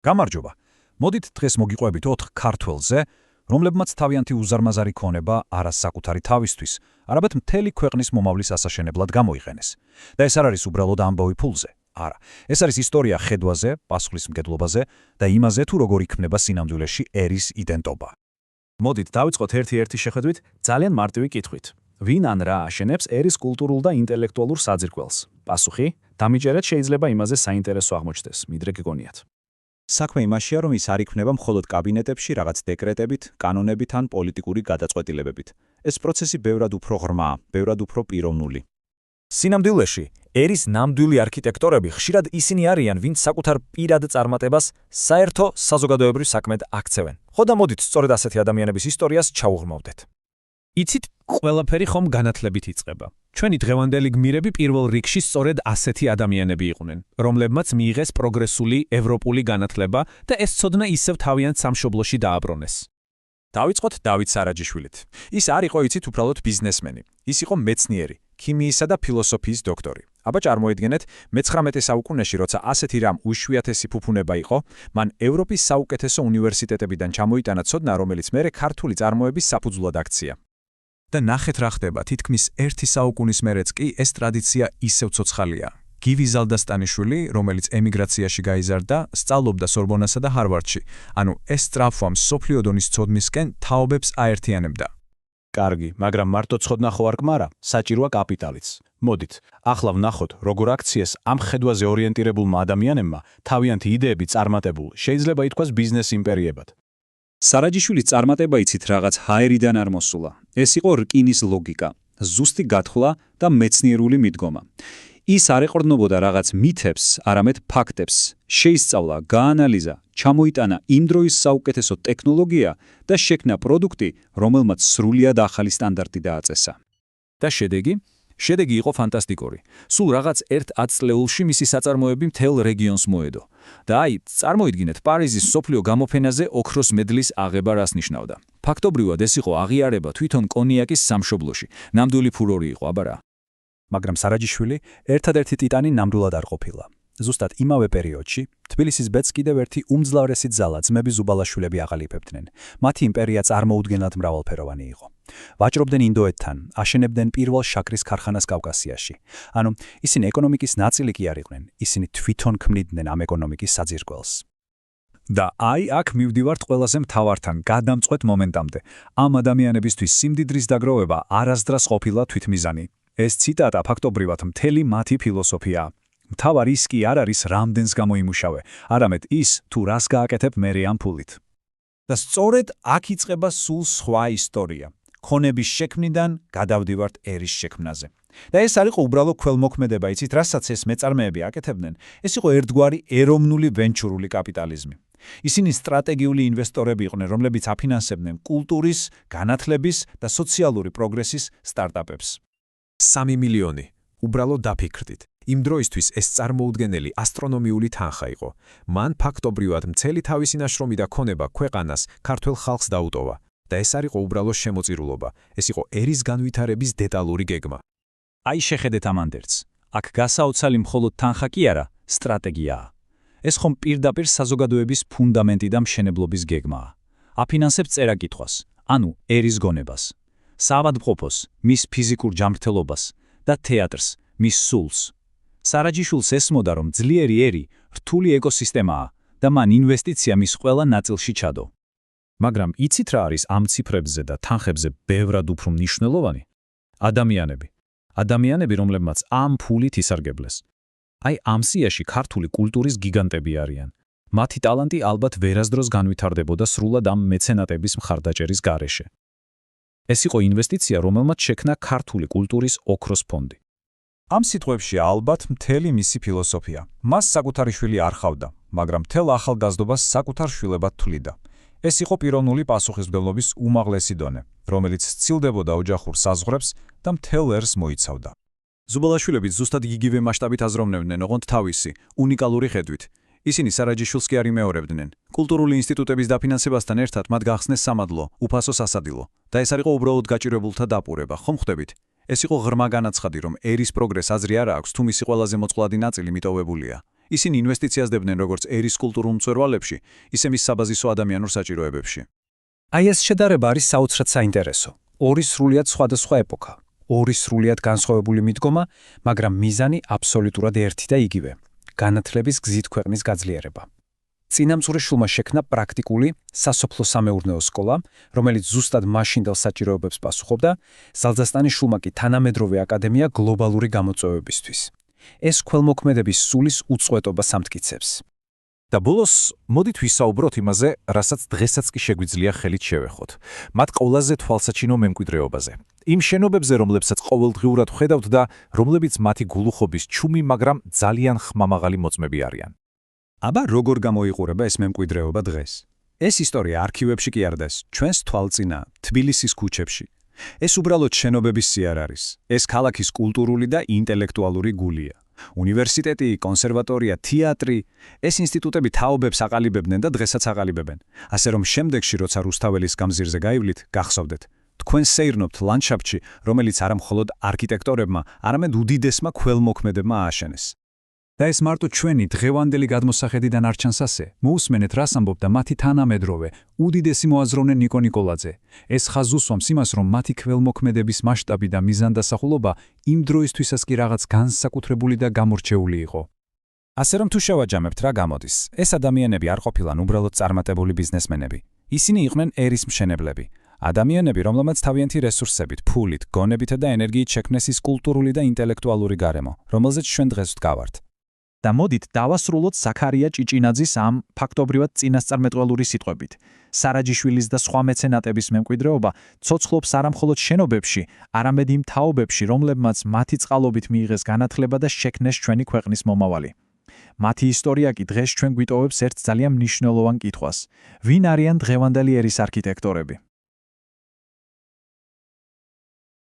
გამარჯობა. მოდით დღეს მოგიყვებით 4 ქართველზე, რომლებმაც თავიანთი უზარმაზარი ქონება არა საკუთარი თავისთვის, არამედ მთელი ქვეყნის მომავლის ასაშენებლად გამოიყენეს. და ეს არ არის უბრალოდ ამბავი ფულზე. არა, ეს არის ისტორია ხედვაზე, პასუხისმგებლობაზე და იმაზე, თუ როგორ იქმნება სინამდვილეში ერის იდენტობა. მოდით დავიწყოთ ერთი შეხედვით ძალიან მარტივი კითხვით. ვინ ან რა აშენებს ერის კულტურულ და ინტელექტუალურ საძირკველს? პასუხი: დამიჯერეთ, შეიძლება იმაზე საინტერესო აღმოჩნდეს, მიდრე გეგონიათ. საქმე იმაშია, რომ ის არ იქნება მხოლოდ კაბინეტებში რაღაც დეკრეტებით, კანონებით ან პოლიტიკური გადაწყვეტილებებით. ეს პროცესი ბევრად უფრო ღრმაა, ბევრად უფრო პიროვნული. სინამდვილეში, ერის ნამდვილი არქიტექტორები ხშირად ისინი არიან, ვინც საკუთარ პირად წარმატებას საერთო საზოგადოებრივ საქმედ აქცევენ. ხო და მოდით სწორედ ასეთი ადამიანების ისტორიას ჩავუღრმავდეთ. იცით, ყველაფერი ხომ განათლებით იწყება. ჩვენი დღევანდელი გმირები პირველ რიგში სწორედ ასეთი ადამიანები იყვნენ, რომლებმაც მიიღეს პროგრესული ევროპული განათლება და ეს ცოდნა ისევ თავიანთ სამშობლოში დააბრუნეს. დავიწყოთ დავით სარაჯიშვილით. ის არ იყო იცით უბრალოდ ბიზნესმენი. ის იყო მეცნიერი, ქიმიისა და ფილოსოფიის დოქტორი. აბა წარმოიდგინეთ, მე-19 საუკუნეში, როცა ასეთი რამ უშვიათესი ფუფუნება იყო, მან ევროპის საუკეთესო უნივერსიტეტებიდან ჩამოიტანა ცოდნა, რომელიც მერე ქართული წარმოების საფუძვლად აქცია. და ნახეთ რა ხდება, თითქმის 1 საუკუნის მერეც კი ეს ტრადიცია ისევ ცოცხალია. გივი ზალდასტანიშვილი, რომელიც ემიგრაციაში გაიზარდა, სწავლობდა სორბონასა და ჰარვარდში, ანუ ეს სწრაფვა მსოფლიო დონის ცოდნისკენ თაობებს აერთიანებდა. კარგი, მაგრამ მარტო ცოდნა ხო არ გმარა, საჭიროა კაპიტალიც. მოდით, ახლა ვნახოთ, როგორ აქციეს ამ ხედვაზე ორიენტირებულმა ადამიანებმა თავიანთი იდეები წარმატებულ, შეიძლება ითქვას ბიზნეს იმპერიებად. სარაჯიშვილის წარმატება იცით რაღაც ჰაერიდან არ მოსულა. ეს იყო რკინის ლოგიკა, ზუსტი გათვლა და მეცნიერული მიდგომა. ის არ ეყრდნობოდა რაღაც მითებს, არამედ ფაქტებს. შეისწავლა, გაანალიზა, ჩამოიტანა იმ დროის საუკეთესო ტექნოლოგია და შექმნა პროდუქტი, რომელმაც სრულიად ახალი სტანდარტი დააწესა. და შედეგი? შედეგი იყო ფანტასტიკური. სულ რაღაც 1 წლეულში მისი საწარმოები მთელ რეგიონს მოედო. და აი, წარმოიდგინეთ, პარიზის სოფლიო გამოფენაზე ოქროს მედლის აღება რას ნიშნავდა. ფაქტობრივად ეს იყო აღიარება თვითონ კონიაკის სამშობლოში. ნამდვილი ფურორი იყო, აბა რა. მაგრამ სარაჯიშვილი ერთადერთი ტიტანი ნამდვილად არ ყოფილა. ზუსტად იმავე პერიოდში თბილისის ბედს კიდევ ერთი უმძლავრესი ძალა ძმები ზუბალაშვილები აღალიფებდნენ. მათი იმპერია წარმოუდგენლად მრავალფეროვანი იყო. ვაჭრობდნენ ინდოეთთან, აშენებდნენ პირველ შაქრის ქარხანას კავკასიაში. ანუ ისინი ეკონომიკის ნაწილი კი არ იყვნენ, ისინი თვითონ ქმნიდნენ ამ ეკონომიკის საძირკველს. და აი აქ მივდივართ ყველაზე მთავართან, გადამწყვეტ მომენტამდე. ამ ადამიანებისთვის სიმდიდრის დაგროვება არასდროს ყოფილა თვითმიზანი. ეს ციტატა ფაქტობრივად მთელი მათი ფილოსოფიაა. მთავარ ის კი არ არის რამდენს გამოიმუშავე, არამედ ის, თუ რას გააკეთებ მერე ამ ფულით. და სწორედ აქ იწყება სულ სხვა ისტორია. ქონების შექმნიდან გადავდივართ ერის შექმნაზე. და ეს არ იყო უბრალოდ ქველმოქმედება, იცით, რასაც ეს მეწარმეები აკეთებდნენ, ეს იყო ერთგვარი ეროვნული ვენჩურული კაპიტალიზმი. ისინი სტრატეგიული ინვესტორები იყვნენ, რომლებიც აფინანსებდნენ კულტურის, განათლების და სოციალური პროგრესის სტარტაპებს. 3 მილიონი. უბრალოდ დაფიქრდით. იმ დროისთვის ეს წარმოუდგენელი ასტრონომიული თანხა იყო. მან ფაქტობრივად მთელი თავისი ნაშრომი და ქონება ქვეყანას, ქართველ ხალხს დაუტოვა. და ეს არ იყო უბრალოდ შემოწირულობა, ეს იყო ერის განვითარების დეტალური გეგმა. აი შეხედეთ ამ ანდერძს. აქ გასაოცარი მხოლოდ თანხა კი არა, სტრატეგიაა. ეს ხომ პირდაპირ საზოგადოების ფუნდამენტი და მშენებლობის გეგმაა. აფინანსებს წერა-კითხვას, ანუ ერის გონებას, საავადმყოფოს, მის ფიზიკურ ჯანმრთელობას და თეატრს, მის სულს. სარაჯიშვილს ესმოდა, რომ ძლიერი ერი რთული ეკოსისტემაა და მან ინვესტიცია მის ყველა ნაწილში ჩადო. მაგრამ იცით რა არის ამ ციფრებზე და თანხებზე ბევრად უფრო მნიშვნელოვანი? ადამიანები, რომლებმაც ამ ფულით ისარგებლეს. აი ამ სიაში ქართული კულტურის გიგანტები არიან. მათი ტალანტი ალბათ ვერასდროს განვითარდებოდა სრულად ამ მეცენატების მხარდაჭერის გარეშე. ეს იყო ინვესტიცია, რომელმაც შექმნა ქართული კულტურის ოქროს ფონდი. ამ სიტყვებში ალბათ მთელი მისი ფილოსოფია. მას საკუთარი შვილი არ ჰყავდა, მაგრამ მთელ ახალგაზრდობას საკუთარ შვილებად თვლიდა. ეს იყო პიროვნული პასუხისმგებლობის უმაღლესი დონე, რომელიც სცილდებოდა ოჯახურ საზღვრებს და მთელ ერს მოიცავდა. ზუბალაშვილები ზუსტად იგივე მასშტაბით აზროვნებდნენ, ოღონდ თავისი, უნიკალური ხედვით. ისინი სარაჯიშვილს კი არ იმეორებდნენ. კულტურული ინსტიტუტების დაფინანსებასთან ერთად მათ გახსნეს სამადლო, უფასო სასადილო და ეს არ იყო უბრალოდ გაჭირებულთა დაპურება, ხომ ხვდებით? ეს იყო ღრმა განაცხადი, რომ ერის პროგრესს აზრი არ აქვს, თუ მისი ყველაზე მოწყვლადი ნაწილი მიტოვებულია. ისინი ინვესტიციას დებდნენ როგორც ერის კულტურულ მწვერვალებში, ისე მის საბაზისო ადამიანურ საჭიროებებში. აი ეს შედარება არის საოცრად საინტერესო. ორი სრულიად სხვადასხვა ეპოქა, ორი სრულიად განსხვავებული მიდგომა, მაგრამ მიზანი აბსოლუტურად ერთი და იგივე: განათლების გზით ქვეყნის გაძლიერება. წინამძღვრი შულმა შექმნა პრაქტიკული სასოფლო-სამეურნეო სკოლა, რომელიც ზუსტად მაშინდელ საჭიროებებს პასუხობდა, ზალძასტანის შულმა კი თანამედროვე აკადემია გლობალური გამოწვევებისთვის. ეს ქველმოქმედების სულის უწყვეტობას ამტკიცებს. და ბოლოს მოდით ვისაუბროთ იმაზე, რასაც დღესაც კი შეგვიძლია ხელით შევეხოთ. მათ ყველაზე თვალსაჩინო მემკვიდრეობაზე. იმ შენობებზე, რომლებსაც ყოველდღიურად ვხედავთ და რომლებიც მათი გულუხობის ჩუმი, მაგრამ ძალიან ხმამაღალი მოწმები არიან. აბა როგორ გამოიყურება ეს მემკვიდრეობა დღეს? ეს ისტორია არქივებში კი არ დეს, ჩვენს თვალწინა, თბილისის ქუჩებში. ეს უბრალოდ შენობების სიარ არის. ეს ქალაქის კულტურული და ინტელექტუალური გულია. უნივერსიტეტი, კონსერვატორია, თეატრი, ეს ინსტიტუტები თაობებს აყალიბებდნენ და დღესაც აყალიბებენ. ასე რომ შემდეგში, როცა რუსთაველის გამზირზე გაივლით, გახსოვდეთ, თქვენ სეირნობთ ლანდშაფტში, რომელიც არა მხოლოდ არქიტექტორებმა, არამედ უდიდესმა ქველმოქმედებმა ააშენეს. და ეს მარტო ჩვენი დღევანდელი გადმოსახედიდან არ ჩანს ასე. მოусმენეთ, რას ამბობდა მათი თანამედროვე, უდიდესი მოაზროვნე ნიკო ნიკოლაძე. ეს ხაზს უსვამს იმას, რომ მათი ქველმოქმედების მასშტაბი და მიზანდასახულობა იმ დროისთვისაც კი რაღაც განსაკუთრებული და გამორჩეული იყო. ასე რომ თუ შევაჯამებთ, რა გამოდის? ეს ადამიანები არ ყოფილან უბრალოდ წარმატებული ბიზნესმენები. ისინი იყვნენ ერის მშენებლები. ადამიანები, რომლებმაც თავიანთი რესურსებით, ფულით, გონებით და ენერგიით შექმნეს ის კულტურული და ინტელექტუალური გარემო, რომელზეც ჩვენ დღეს ვდგავართ. და მოდით დავასრულოთ ზაქარია ჭიჭინაძის ამ ფაქტობრივად წინასწარმეტყველური სიტყვებით. სარაჯიშვილის და სხვა მეცენატების მემკვიდრეობა ცოცხლობს არა მხოლოდ შენობებში, არამედ იმ თაობებში, რომლებმაც მათი წყალობით მიიღეს განათლება და შექმნეს ჩვენი ქვეყნის მომავალი. მათი ისტორია კი დღეს ჩვენ გვიტოვებს ერთ ძალიან მნიშვნელოვან კითხვას: ვინ არიან დღევანდელი ერის არქიტექტორები?